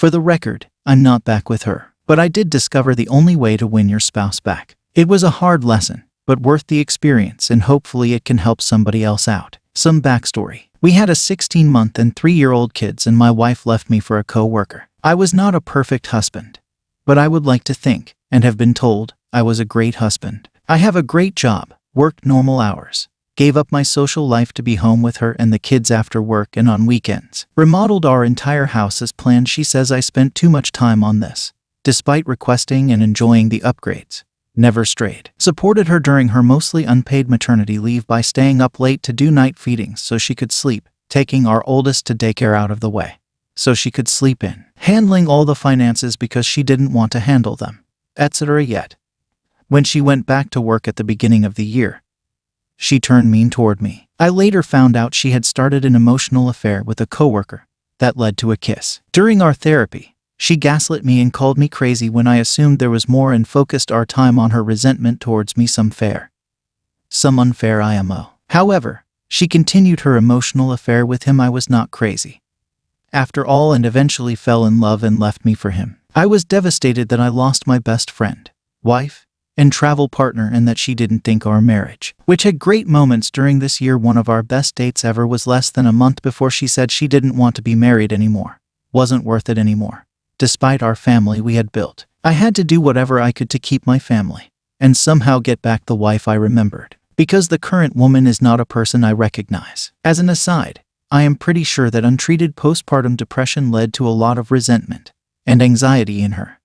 For the record, I'm not back with her. But I did discover the only way to win your spouse back. It was a hard lesson, but worth the experience, and hopefully it can help somebody else out. Some backstory. We had a 16-month and 3-year-old kids, and my wife left me for a co-worker. I was not a perfect husband, but I would like to think, and have been told, I was a great husband. I have a great job, worked normal hours, gave up my social life to be home with her and the kids after work and on weekends, remodeled our entire house as planned. She says I spent too much time on this, despite requesting and enjoying the upgrades. Never strayed. Supported her during her mostly unpaid maternity leave by staying up late to do night feedings so she could sleep, taking our oldest to daycare out of the way so she could sleep in, handling all the finances because she didn't want to handle them, etc. Yet, when she went back to work at the beginning of the year, she turned mean toward me. I later found out she had started an emotional affair with a coworker that led to a kiss. During our therapy, she gaslit me and called me crazy when I assumed there was more and focused our time on her resentment towards me, some unfair IMO. However, she continued her emotional affair with him. I was not crazy after all, and eventually fell in love and left me for him. I was devastated that I lost my best friend, wife, and travel partner, and that she didn't think our marriage, which had great moments during this year, one of our best dates ever, was less than a month before she said she didn't want to be married anymore, wasn't worth it anymore. Despite our family we had built, I had to do whatever I could to keep my family and somehow get back the wife I remembered, because the current woman is not a person I recognize. As an aside, I am pretty sure that untreated postpartum depression led to a lot of resentment and anxiety in her,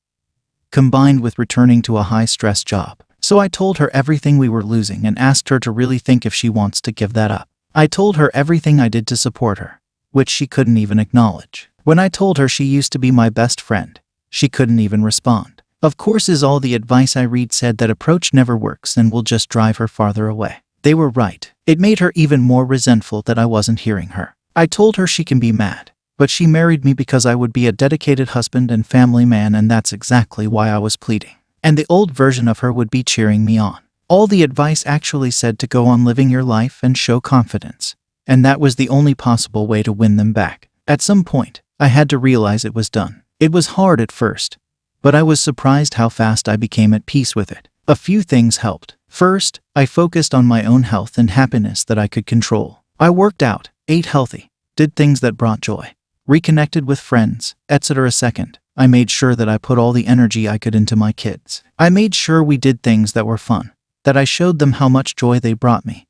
combined with returning to a high-stress job. So I told her everything we were losing and asked her to really think if she wants to give that up. I told her everything I did to support her, which she couldn't even acknowledge. When I told her she used to be my best friend, she couldn't even respond. Of course, is all the advice I read said that approach never works and will just drive her farther away. They were right. It made her even more resentful that I wasn't hearing her. I told her she can be mad, but she married me because I would be a dedicated husband and family man, and that's exactly why I was pleading. And the old version of her would be cheering me on. All the advice actually said to go on living your life and show confidence, and that was the only possible way to win them back. At some point, I had to realize it was done. It was hard at first, but I was surprised how fast I became at peace with it. A few things helped. First, I focused on my own health and happiness that I could control. I worked out, ate healthy, did things that brought joy, reconnected with friends, etc. Second, I made sure that I put all the energy I could into my kids. I made sure we did things that were fun, that I showed them how much joy they brought me,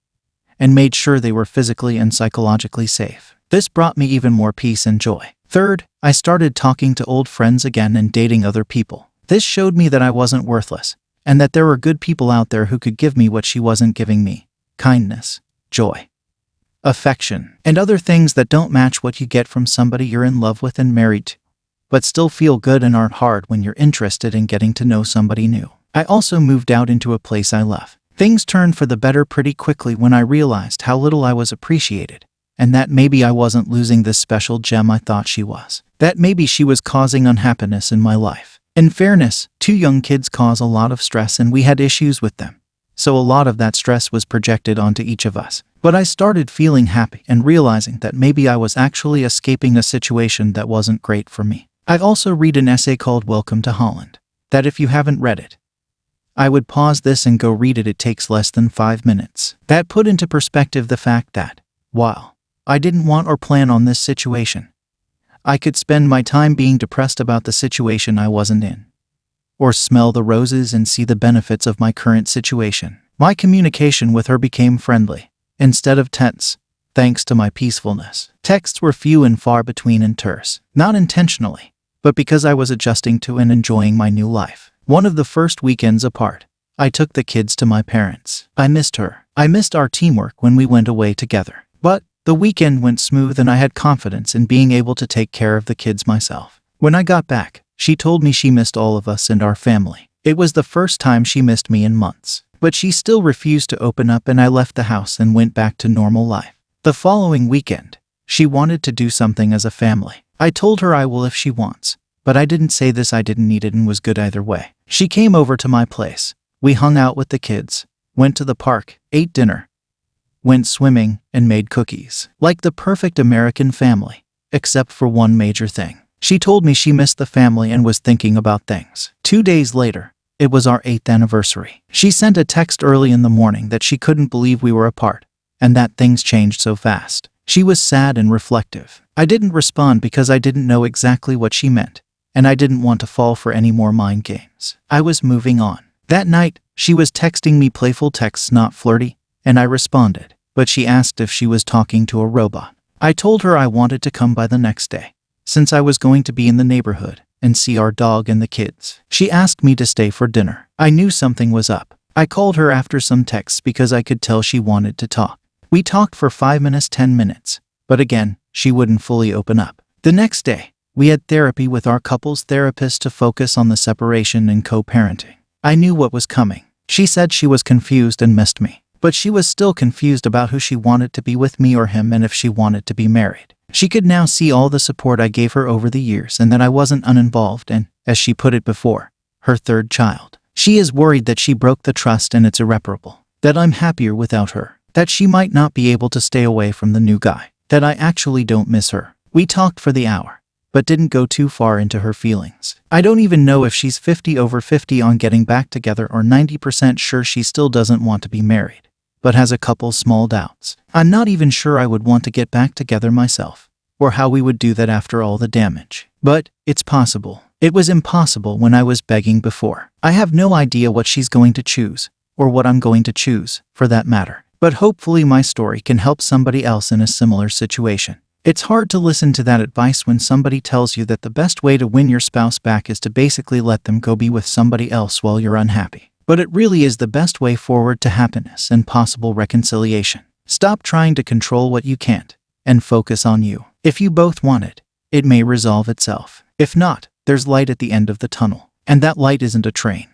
and made sure they were physically and psychologically safe. This brought me even more peace and joy. Third, I started talking to old friends again and dating other people. This showed me that I wasn't worthless, and that there were good people out there who could give me what she wasn't giving me: kindness, joy, affection, and other things that don't match what you get from somebody you're in love with and married to, but still feel good and aren't hard when you're interested in getting to know somebody new. I also moved out into a place I love. Things turned for the better pretty quickly when I realized how little I was appreciated, and that maybe I wasn't losing this special gem I thought she was. That maybe she was causing unhappiness in my life. In fairness, 2 young kids cause a lot of stress, and we had issues with them, so a lot of that stress was projected onto each of us. But I started feeling happy and realizing that maybe I was actually escaping a situation that wasn't great for me. I've also read an essay called Welcome to Holland, that if you haven't read it, I would pause this and go read it. It takes less than 5 minutes. That put into perspective the fact that, while I didn't want or plan on this situation, I could spend my time being depressed about the situation I wasn't in, or smell the roses and see the benefits of my current situation. My communication with her became friendly, instead of tense, thanks to my peacefulness. Texts were few and far between and terse, not intentionally, but because I was adjusting to and enjoying my new life. One of the first weekends apart, I took the kids to my parents. I missed her. I missed our teamwork when we went away together. But the weekend went smooth and I had confidence in being able to take care of the kids myself. When I got back, she told me she missed all of us and our family. It was the first time she missed me in months. But she still refused to open up, and I left the house and went back to normal life. The following weekend, she wanted to do something as a family. I told her I will if she wants, but I didn't say this. I didn't need it and was good either way. She came over to my place. We hung out with the kids, went to the park, ate dinner, went swimming, and made cookies. Like the perfect American family, except for one major thing. She told me she missed the family and was thinking about things. 2 days later, it was our 8th anniversary. She sent a text early in the morning that she couldn't believe we were apart, and that things changed so fast. She was sad and reflective. I didn't respond because I didn't know exactly what she meant, and I didn't want to fall for any more mind games. I was moving on. That night, she was texting me playful texts, not flirty, and I responded, but she asked if she was talking to a robot. I told her I wanted to come by the next day, since I was going to be in the neighborhood and see our dog and the kids. She asked me to stay for dinner. I knew something was up. I called her after some texts because I could tell she wanted to talk. We talked for 5 minutes, 10 minutes, but again, she wouldn't fully open up. The next day, we had therapy with our couples therapist to focus on the separation and co-parenting. I knew what was coming. She said she was confused and missed me, but she was still confused about who she wanted to be with, me or him, and if she wanted to be married. She could now see all the support I gave her over the years and that I wasn't uninvolved in, as she put it before, her 3rd child. She is worried that she broke the trust and it's irreparable, that I'm happier without her, that she might not be able to stay away from the new guy, that I actually don't miss her. We talked for the hour, but didn't go too far into her feelings. I don't even know if she's 50 over 50 on getting back together or 90% sure she still doesn't want to be married, but has a couple small doubts. I'm not even sure I would want to get back together myself, or how we would do that after all the damage. But it's possible. It was impossible when I was begging before. I have no idea what she's going to choose, or what I'm going to choose, for that matter. But hopefully my story can help somebody else in a similar situation. It's hard to listen to that advice when somebody tells you that the best way to win your spouse back is to basically let them go be with somebody else while you're unhappy. But it really is the best way forward to happiness and possible reconciliation. Stop trying to control what you can't, and focus on you. If you both want it, it may resolve itself. If not, there's light at the end of the tunnel. And that light isn't a train.